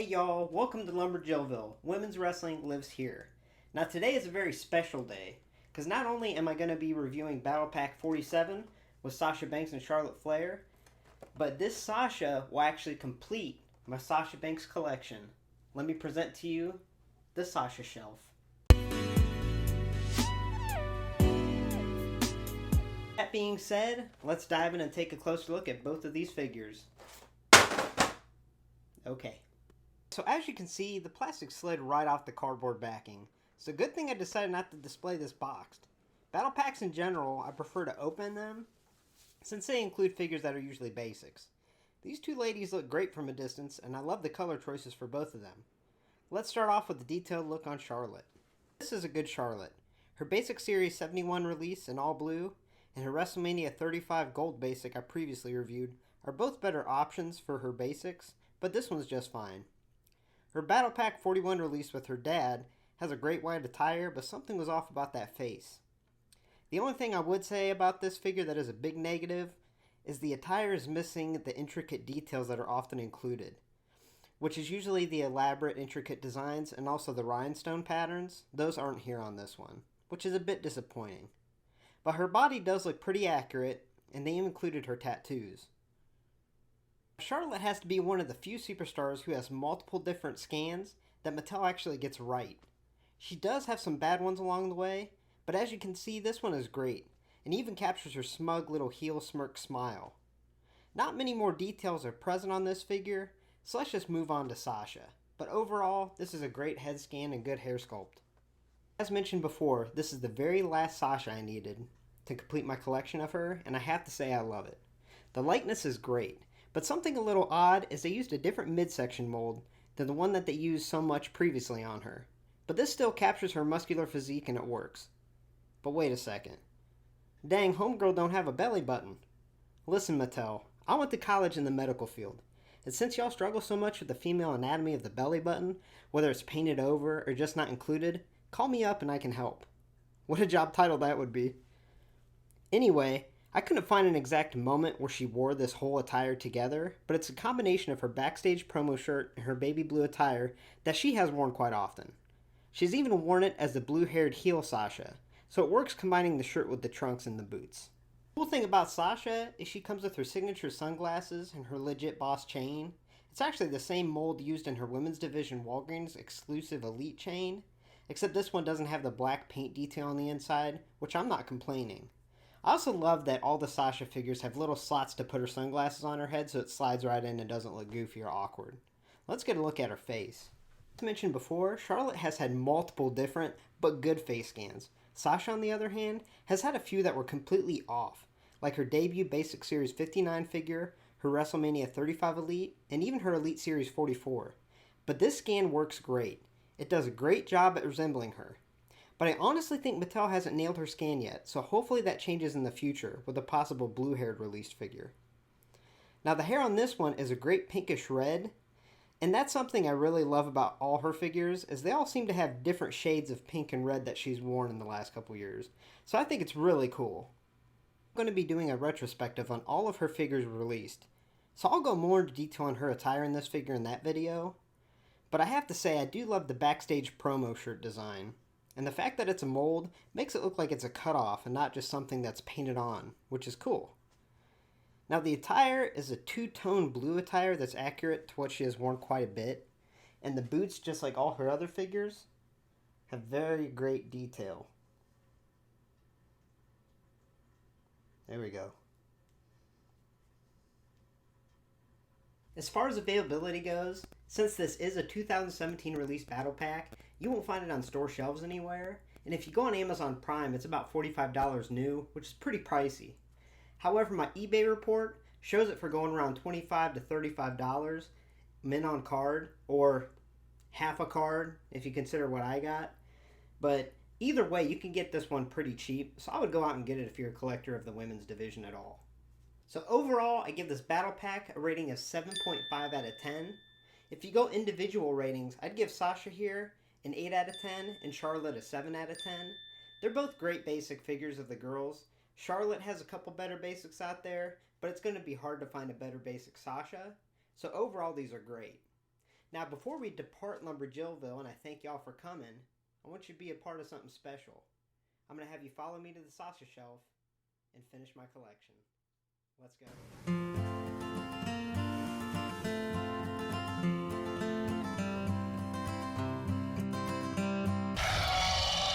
y'all, welcome to LumberJillville. Women's wrestling lives here. Now today is a very special day, because not only am I going to be reviewing Battlepack 47 with Sasha Banks and Charlotte Flair, but this Sasha will actually complete my Sasha Banks collection. Let me present to you the Sasha shelf. That being said, let's dive in and take a closer look at both of these figures. Okay. So as you can see, the plastic slid right off the cardboard backing. So good thing I decided not to display this boxed. Battle packs in general, I prefer to open them, since they include figures that are usually basics. These two ladies look great from a distance, and I love the color choices for both of them. Let's start off with a detailed look on Charlotte. This is a good Charlotte. Her Basic Series 71 release in all blue, and her WrestleMania 35 Gold Basic I previously reviewed are both better options for her basics, but this one's just fine. Her Battlepack 41 release with her dad has a great white attire, but something was off about that face. The only thing I would say about this figure that is a big negative is the attire is missing the intricate details that are often included, which is usually the elaborate intricate designs and also the rhinestone patterns. Those aren't here on this one, which is a bit disappointing. But her body does look pretty accurate, and they included her tattoos. Charlotte has to be one of the few superstars who has multiple different scans that Mattel actually gets right. She does have some bad ones along the way, but as you can see, this one is great, and even captures her smug little heel smirk smile. Not many more details are present on this figure, so let's just move on to Sasha. But overall, this is a great head scan and good hair sculpt. As mentioned before, this is the very last Sasha I needed to complete my collection of her, and I have to say I love it. The likeness is great. But something a little odd is they used a different midsection mold than the one that they used so much previously on her. But this still captures her muscular physique and it works. But wait a second. Dang, homegirl don't have a belly button. Listen, Mattel, I went to college in the medical field. And since y'all struggle so much with the female anatomy of the belly button, whether it's painted over or just not included, call me up and I can help. What a job title that would be. Anyway, I couldn't find an exact moment where she wore this whole attire together, but it's a combination of her backstage promo shirt and her baby blue attire that she has worn quite often. She's even worn it as the blue-haired heel Sasha, so it works combining the shirt with the trunks and the boots. The cool thing about Sasha is she comes with her signature sunglasses and her legit boss chain. It's actually the same mold used in her women's division Walgreens exclusive Elite chain, except this one doesn't have the black paint detail on the inside, which I'm not complaining. I also love that all the Sasha figures have little slots to put her sunglasses on her head so it slides right in and doesn't look goofy or awkward. Let's get a look at her face. As mentioned before, Charlotte has had multiple different but good face scans. Sasha, on the other hand, has had a few that were completely off, like her debut Basic Series 59 figure, her WrestleMania 35 Elite, and even her Elite Series 44. But this scan works great. It does a great job at resembling her. But I honestly think Mattel hasn't nailed her scan yet, so hopefully that changes in the future with a possible blue-haired released figure. Now the hair on this one is a great pinkish red, and that's something I really love about all her figures, is they all seem to have different shades of pink and red that she's worn in the last couple years. So I think it's really cool. I'm going to be doing a retrospective on all of her figures released, so I'll go more into detail on her attire in this figure in that video. But I have to say I do love the backstage promo shirt design. And the fact that it's a mold makes it look like it's a cutoff and not just something that's painted on, which is cool. Now the attire is a two-tone blue attire that's accurate to what she has worn quite a bit. And the boots, just like all her other figures, have very great detail. There we go. As far as availability goes, since this is a 2017 release battle pack, you won't find it on store shelves anywhere, and if you go on Amazon Prime, it's about $45 new, which is pretty pricey. However, my eBay report shows it for going around $25 to $35 mint on card, or half a card if you consider what I got. But either way, you can get this one pretty cheap, so I would go out and get it if you're a collector of the women's division at all. So overall, I give this battle pack a rating of 7.5 out of 10. If you go individual ratings, I'd give Sasha here an 8 out of 10 and Charlotte a 7 out of 10. They're both great basic figures of the girls. Charlotte has a couple better basics out there, but it's going to be hard to find a better basic Sasha. So overall, these are great. Now, before we depart LumberJillville, and I thank y'all for coming, I want you to be a part of something special. I'm going to have you follow me to the saucer shelf and finish my collection. Let's go.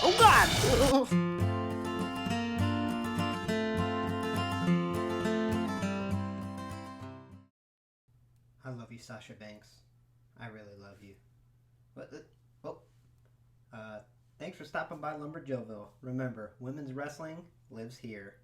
Oh, God! I love you, Sasha Banks. I really love you. Thanks for stopping by LumberJillville. Remember, women's wrestling lives here.